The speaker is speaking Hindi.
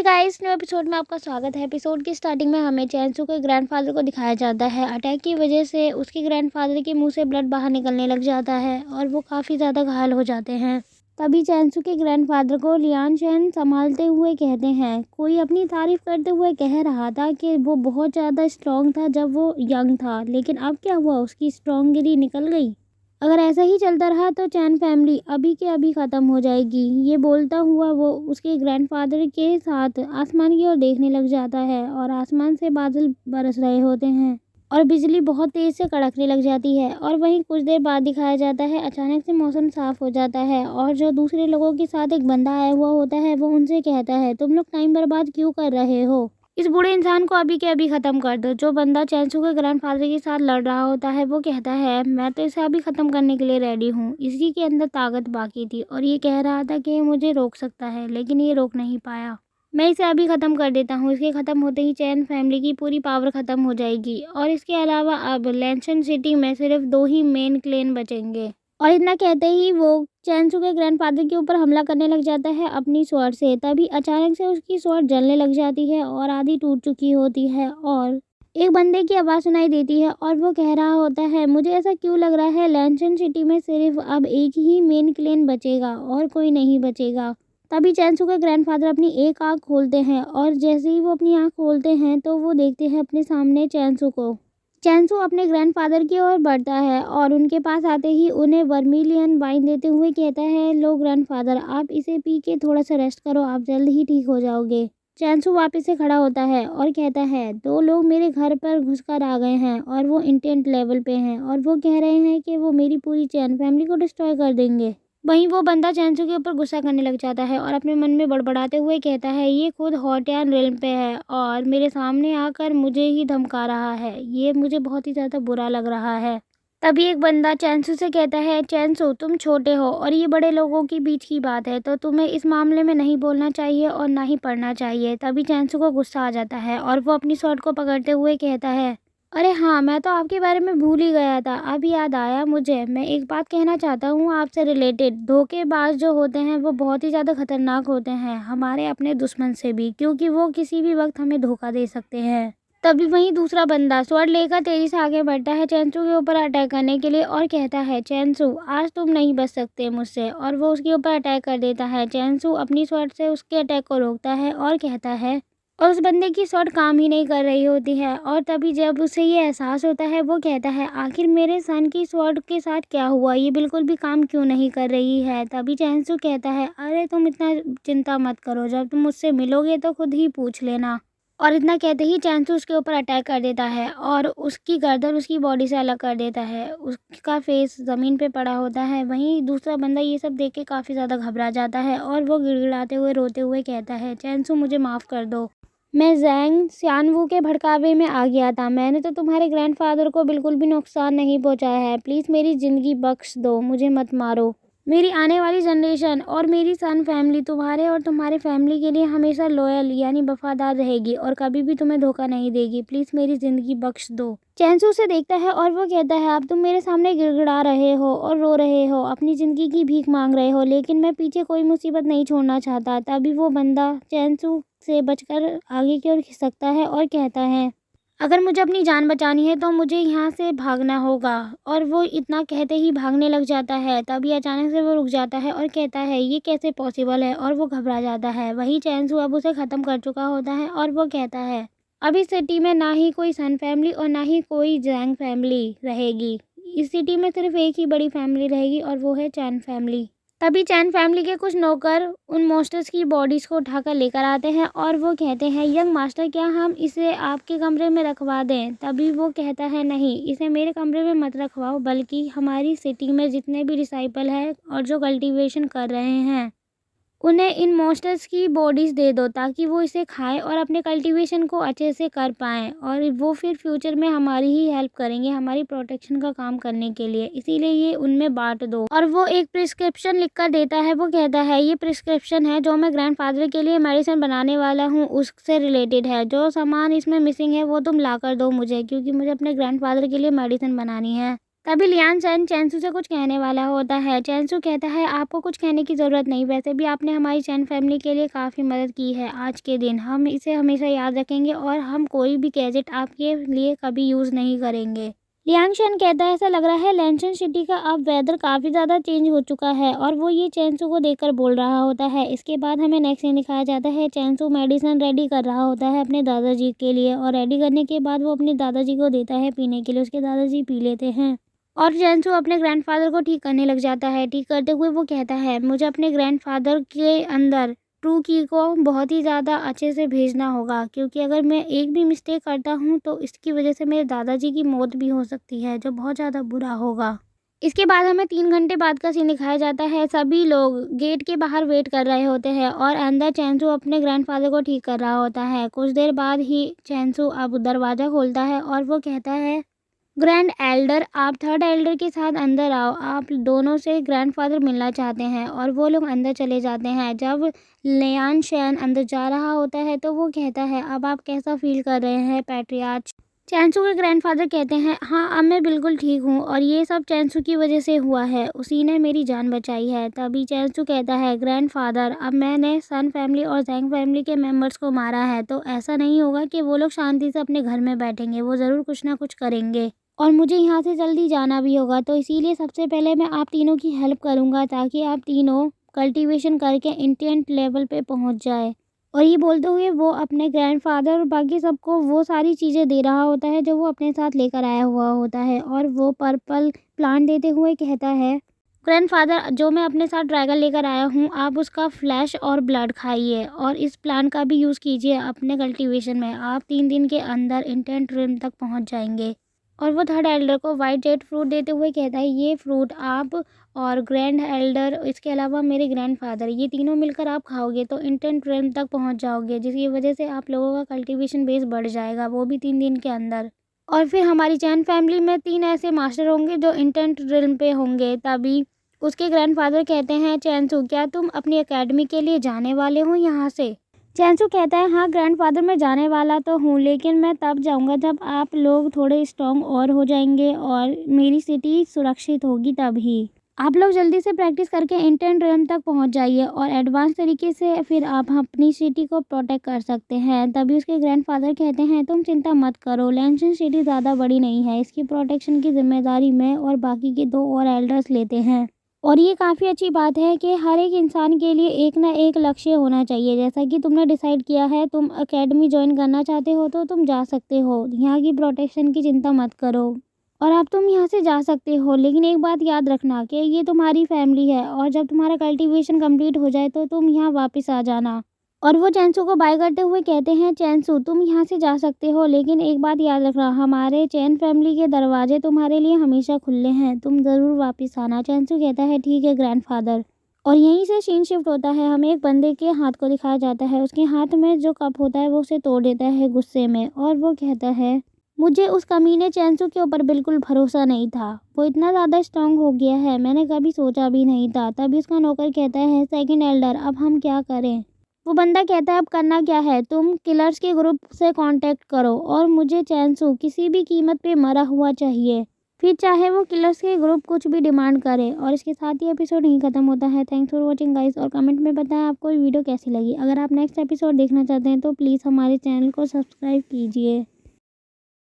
हे गाइस, न्यू एपिसोड में आपका स्वागत है। एपिसोड की स्टार्टिंग में हमें चैनसू के ग्रैंडफादर को दिखाया जाता है। अटैक की वजह से उसके ग्रैंडफादर के मुंह से ब्लड बाहर निकलने लग जाता है और वो काफ़ी ज़्यादा घायल हो जाते हैं। तभी चैनसू के ग्रैंडफादर को लियान चैन संभालते हुए कहते हैं, कोई अपनी तारीफ़ करते हुए कह रहा था कि वो बहुत ज़्यादा स्ट्रॉन्ग था जब वो यंग था, लेकिन अब क्या हुआ, उसकी स्ट्रॉन्गरी निकल गई। अगर ऐसा ही चलता रहा तो चैन फैमिली अभी के अभी ख़त्म हो जाएगी। ये बोलता हुआ वो उसके ग्रैंडफादर के साथ आसमान की ओर देखने लग जाता है और आसमान से बादल बरस रहे होते हैं और बिजली बहुत तेज़ से कड़कने लग जाती है। और वहीं कुछ देर बाद दिखाया जाता है, अचानक से मौसम साफ़ हो जाता है और जो दूसरे लोगों के साथ एक बंदा आया हुआ होता है वो उनसे कहता है, तुम लोग टाइम बर्बाद क्यों कर रहे हो, इस बूढ़े इंसान को अभी के अभी ख़त्म कर दो। जो बंदा चैनसू के ग्रैंडफादर के साथ लड़ रहा होता है वो कहता है, मैं तो इसे अभी ख़त्म करने के लिए रेडी हूँ। इसी के अंदर ताकत बाकी थी और ये कह रहा था कि ये मुझे रोक सकता है, लेकिन ये रोक नहीं पाया। मैं इसे अभी ख़त्म कर देता हूँ। इसके ख़त्म होते ही चैन फैमिली की पूरी पावर ख़त्म हो जाएगी और इसके अलावा अब लैंशन सिटी में सिर्फ 2 ही मेन क्लेन बचेंगे। और इतना कहते ही वो चैनसू के ग्रैंडफादर के ऊपर हमला करने लग जाता है अपनी स्वॉर्ड से। तभी अचानक से उसकी स्वॉर्ड जलने लग जाती है और आधी टूट चुकी होती है और एक बंदे की आवाज़ सुनाई देती है और वो कह रहा होता है, मुझे ऐसा क्यों लग रहा है लैंशन सिटी में सिर्फ अब एक ही मेन क्लेन बचेगा और कोई नहीं बचेगा। तभी चैनसू के ग्रैंडफादर अपनी एक आँख खोलते हैं और जैसे ही वो अपनी आँख खोलते हैं तो वो देखते हैं अपने सामने चैनसू को। चैनसू अपने ग्रैंडफादर की ओर बढ़ता है और उनके पास आते ही उन्हें वर्मिलियन वाइन देते हुए कहता है, लो ग्रैंडफादर, आप इसे पी के थोड़ा सा रेस्ट करो, आप जल्द ही ठीक हो जाओगे। चैनसू वापस से खड़ा होता है और कहता है, 2 लोग मेरे घर पर घुसकर आ गए हैं और वो इंटेंट लेवल पे हैं और वो कह रहे हैं कि वो मेरी पूरी चैन फैमिली को डिस्ट्रॉय कर देंगे। वहीं वो बंदा चैनसू के ऊपर गुस्सा करने लग जाता है और अपने मन में बड़बड़ाते हुए कहता है, ये खुद हॉटयान रिल्म पे है और मेरे सामने आकर मुझे ही धमका रहा है, ये मुझे बहुत ही ज़्यादा बुरा लग रहा है। तभी एक बंदा चैनसू से कहता है, चैनसू तुम छोटे हो और ये बड़े लोगों के बीच की बात है, तो तुम्हें इस मामले में नहीं बोलना चाहिए और ना ही पढ़ना चाहिए। तभी चैनसू को गुस्सा आ जाता है और वो अपनी शॉर्ट को पकड़ते हुए कहता है, अरे हाँ, मैं तो आपके बारे में भूल ही गया था, अब याद आया मुझे। मैं एक बात कहना चाहता हूँ आपसे रिलेटेड। धोखेबाज जो होते हैं वो बहुत ही ज़्यादा खतरनाक होते हैं, हमारे अपने दुश्मन से भी, क्योंकि वो किसी भी वक्त हमें धोखा दे सकते हैं। तभी वहीं दूसरा बंदा स्वॉर्ड लेकर तेजी से आगे बढ़ता है चैनसू के ऊपर अटैक करने के लिए और कहता है, चैनसू आज तुम नहीं बच सकते मुझसे, और वो उसके ऊपर अटैक कर देता है। चैनसू अपनी स्वॉर्ड से उसके अटैक को रोकता है और कहता है, और उस बंदे की शॉट काम ही नहीं कर रही होती है। और तभी जब उसे ये एहसास होता है वो कहता है, आखिर मेरे सन की शॉट के साथ क्या हुआ, ये बिल्कुल भी काम क्यों नहीं कर रही है। तभी चैनसू कहता है, अरे तुम इतना चिंता मत करो, जब तुम मुझसे मिलोगे तो खुद ही पूछ लेना। और इतना कहते ही चैनसू उसके ऊपर अटैक कर देता है और उसकी गर्दन उसकी बॉडी से अलग कर देता है। उसका फेस ज़मीन पे पड़ा होता है। वहीं दूसरा बंदा ये सब देख के काफ़ी ज़्यादा घबरा जाता है और वो गिड़गिड़ाते हुए रोते हुए कहता है, चैनसू मुझे माफ़ कर दो, मैं ज़ैंग सियानवू के भड़कावे में आ गया था। मैंने तो तुम्हारे ग्रैंडफादर को बिल्कुल भी नुकसान नहीं पहुंचाया है। प्लीज़ मेरी ज़िंदगी बख्श दो, मुझे मत मारो। मेरी आने वाली जनरेशन और मेरी सन फैमिली तुम्हारे और तुम्हारे फैमिली के लिए हमेशा लॉयल यानी वफादार रहेगी और कभी भी तुम्हें धोखा नहीं देगी। प्लीज़ मेरी ज़िंदगी बख्श दो। चैनसू उसे देखता है और वो कहता है, अब तुम मेरे सामने गिड़गिड़ा रहे हो और रो रहे हो, अपनी ज़िंदगी की भीख मांग रहे हो, लेकिन मैं पीछे कोई मुसीबत नहीं छोड़ना चाहता। तभी वो बंदा चैनसू से बचकर आगे की ओर खिसकता है और कहता है, अगर मुझे अपनी जान बचानी है तो मुझे यहाँ से भागना होगा। और वो इतना कहते ही भागने लग जाता है। तभी अचानक से वो रुक जाता है और कहता है, ये कैसे पॉसिबल है, और वो घबरा जाता है। वहीं चैनसू अब उसे ख़त्म कर चुका होता है और वो कहता है, अब इस सिटी में ना ही कोई सन फैमिली और ना ही कोई जैंग फैमिली रहेगी। इस सिटी में सिर्फ एक ही बड़ी फैमिली रहेगी और वो है चैन फैमिली। तभी चैन फैमिली के कुछ नौकर उन मॉन्स्टर्स की बॉडीज़ को उठाकर लेकर आते हैं और वो कहते हैं, यंग मास्टर, क्या हम इसे आपके कमरे में रखवा दें। तभी वो कहता है, नहीं, इसे मेरे कमरे में मत रखवाओ, बल्कि हमारी सिटी में जितने भी डिसाइपल हैं और जो कल्टीवेशन कर रहे हैं उन्हें इन मॉन्स्टर्स की बॉडीज़ दे दो, ताकि वो इसे खाएं और अपने कल्टीवेशन को अच्छे से कर पाएँ और वो फिर फ्यूचर में हमारी ही हेल्प करेंगे, हमारी प्रोटेक्शन का काम करने के लिए। इसीलिए ये उनमें बांट दो। और वो एक प्रिस्क्रिप्शन लिख कर देता है। वो कहता है, ये प्रिस्क्रिप्शन है जो मैं ग्रैंडफादर के लिए मेडिसिन बनाने वाला हूँ उससे रिलेटेड है। जो सामान इसमें मिसिंग है वो तुम ला कर दो मुझे, क्योंकि मुझे अपने ग्रैंडफादर के लिए मेडिसिन बनानी है। तभी लियान शन चैनसू से कुछ कहने वाला होता है। चैनसू कहता है आपको कुछ कहने की ज़रूरत नहीं, वैसे भी आपने हमारी चैन फैमिली के लिए काफ़ी मदद की है आज के दिन, हम इसे हमेशा याद रखेंगे और हम कोई भी गैजेट आपके लिए कभी यूज़ नहीं करेंगे। लियांग शन कहता है ऐसा लग रहा है लैंशन सिटी का अब वेदर काफ़ी ज़्यादा चेंज हो चुका है, और वो ये चैनसू को देखकर बोल रहा होता है। इसके बाद हमें नेक्स्ट सीन दिखाया जाता है चैनसू मेडिसिन रेडी कर रहा होता है अपने दादाजी के लिए, और रेडी करने के बाद वो अपने दादाजी को देता है पीने के लिए। उसके दादाजी पी लेते हैं और चैनसू अपने ग्रैंडफादर को ठीक करने लग जाता है। ठीक करते हुए वो कहता है मुझे अपने ग्रैंडफादर के अंदर ट्रू की को बहुत ही ज़्यादा अच्छे से भेजना होगा, क्योंकि अगर मैं एक भी मिस्टेक करता हूँ तो इसकी वजह से मेरे दादाजी की मौत भी हो सकती है, जो बहुत ज़्यादा बुरा होगा। इसके बाद हमें 3 घंटे बाद का सीन दिखाया जाता है। सभी लोग गेट के बाहर वेट कर रहे होते हैं और अंदर चैनसू अपने ग्रैंडफादर को ठीक कर रहा होता है। कुछ देर बाद ही चैनसू अब दरवाज़ा खोलता है और वो कहता है ग्रैंड एल्डर आप थर्ड एल्डर के साथ अंदर आओ, आप दोनों से ग्रैंडफादर मिलना चाहते हैं। और वो लोग अंदर चले जाते हैं। जब लियान शैन अंदर जा रहा होता है तो वो कहता है अब आप कैसा फील कर रहे हैं पैट्रियार्च। चैनसू के ग्रैंडफादर कहते हैं हाँ अब मैं बिल्कुल ठीक हूँ, और ये सब चैनसू की वजह से हुआ है, उसी ने मेरी जान बचाई है। तभी चैनसू कहता है ग्रैंडफादर अब मैंने सन फैमिली और जैंग फैमिली के मेंबर्स को मारा है, तो ऐसा नहीं होगा कि वो लोग शांति से अपने घर में बैठेंगे, वो ज़रूर कुछ ना कुछ करेंगे और मुझे यहाँ से जल्दी जाना भी होगा। तो इसीलिए सबसे पहले मैं आप तीनों की हेल्प करूँगा ताकि आप तीनों कल्टीवेशन करके इंटेंट लेवल पे पहुँच जाए। और ये बोलते हुए वो अपने ग्रैंडफादर और बाकी सबको वो सारी चीज़ें दे रहा होता है जो वो अपने साथ लेकर आया हुआ होता है, और वो पर्पल प्लांट देते हुए कहता है ग्रैंडफादर जो मैं अपने साथ ड्रैगन लेकर आया हूँ आप उसका फ्लैश और ब्लड खाइए और इस प्लांट का भी यूज़ कीजिए अपने कल्टीवेशन में। आप 3 दिन के अंदर इंटेंट रिम तक पहुँच जाएंगे। और वो थर्ड एल्डर को वाइट जेड फ्रूट देते हुए कहता है ये फ्रूट आप और ग्रैंड एल्डर इसके अलावा मेरे ग्रैंडफादर ये तीनों मिलकर आप खाओगे तो इंटेंट रेल्म तक पहुंच जाओगे, जिसकी वजह से आप लोगों का कल्टीवेशन बेस बढ़ जाएगा, वो भी 3 दिन के अंदर। और फिर हमारी चैन फैमिली में 3 ऐसे मास्टर होंगे जो इंटेंट रिल्म पे होंगे। तभी उसके ग्रैंडफादर कहते हैं चैनसू क्या तुम अपनी एकेडमी के लिए जाने वाले हो यहाँ से। चैनसू कहता है हाँ ग्रैंडफादर मैं जाने वाला तो हूँ, लेकिन मैं तब जाऊँगा जब आप लोग थोड़े स्ट्रॉन्ग और हो जाएंगे और मेरी सिटी सुरक्षित होगी। तभी आप लोग जल्दी से प्रैक्टिस करके इंटेंट रेल्म तक पहुँच जाइए और एडवांस तरीके से फिर आप अपनी सिटी को प्रोटेक्ट कर सकते हैं। तभी उसके ग्रैंडफादर कहते हैं तुम चिंता मत करो, लैंशन सिटी ज़्यादा बड़ी नहीं है, इसकी प्रोटेक्शन की जिम्मेदारी मैं और बाकी के 2 और एल्डर्स लेते हैं। और ये काफ़ी अच्छी बात है कि हर एक इंसान के लिए एक ना एक लक्ष्य होना चाहिए। जैसा कि तुमने डिसाइड किया है तुम एकेडमी ज्वाइन करना चाहते हो तो तुम जा सकते हो, यहाँ की प्रोटेक्शन की चिंता मत करो और अब तुम यहाँ से जा सकते हो। लेकिन एक बात याद रखना कि ये तुम्हारी फैमिली है और जब तुम्हारा कल्टीवेशन कंप्लीट हो जाए तो तुम यहाँ वापस आ जाना। और वो चैनसू को बाय करते हुए कहते हैं चैनसू तुम यहाँ से जा सकते हो, लेकिन एक बात याद रखना हमारे चैन फैमिली के दरवाजे तुम्हारे लिए हमेशा खुले हैं, तुम ज़रूर वापस आना। चैनसू कहता है ठीक है ग्रैंडफादर। और यहीं से सीन शिफ्ट होता है, हमें एक बंदे के हाथ को दिखाया जाता है, उसके हाथ में जो कप होता है वो उसे तोड़ देता है गुस्से में, और वो कहता है मुझे उस कमीने चैनसू के ऊपर बिल्कुल भरोसा नहीं था, वो इतना ज़्यादा स्ट्रांग हो गया है मैंने कभी सोचा भी नहीं था। तभी उसका नौकर कहता है सेकंड एल्डर अब हम क्या करें। वो बंदा कहता है अब करना क्या है, तुम किलर्स के ग्रुप से कांटेक्ट करो और मुझे चैनसू किसी भी कीमत पे मरा हुआ चाहिए, फिर चाहे वो किलर्स के ग्रुप कुछ भी डिमांड करे। और इसके साथ ही एपिसोड यहीं खत्म होता है। थैंक्स फॉर वॉचिंग गाइस, और कमेंट में बताएं आपको ये वीडियो कैसी लगी। अगर आप नेक्स्ट एपिसोड देखना चाहते हैं तो प्लीज़ हमारे चैनल को सब्सक्राइब कीजिए।